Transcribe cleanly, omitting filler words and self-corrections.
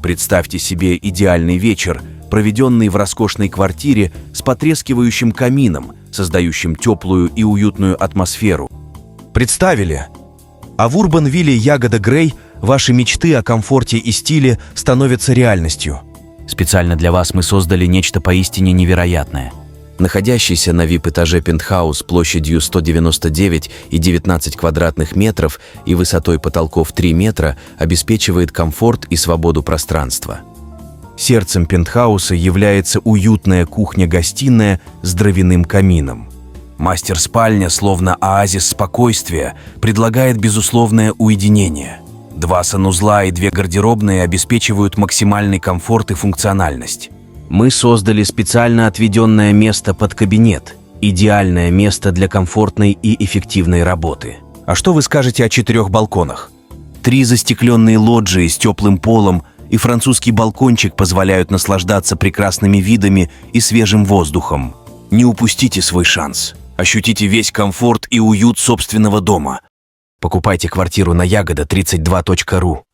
Представьте себе идеальный вечер, проведенный в роскошной квартире с потрескивающим камином, создающим теплую и уютную атмосферу. Представили? А в Урбан-вилле Ягода Грей ваши мечты о комфорте и стиле становятся реальностью. Специально для вас мы создали нечто поистине невероятное. Находящийся на VIP-этаже пентхаус площадью 199,19 квадратных метров и высотой потолков 3 метра обеспечивает комфорт и свободу пространства. Сердцем пентхауса является уютная кухня-гостиная с дровяным камином. Мастер-спальня, словно оазис спокойствия, предлагает безусловное уединение. 2 санузла и 2 гардеробные обеспечивают максимальный комфорт и функциональность. Мы создали специально отведенное место под кабинет. Идеальное место для комфортной и эффективной работы. А что вы скажете о 4 балконах? 3 застекленные лоджии с теплым полом и французский балкончик позволяют наслаждаться прекрасными видами и свежим воздухом. Не упустите свой шанс. Ощутите весь комфорт и уют собственного дома. Покупайте квартиру на Ягода32.ру.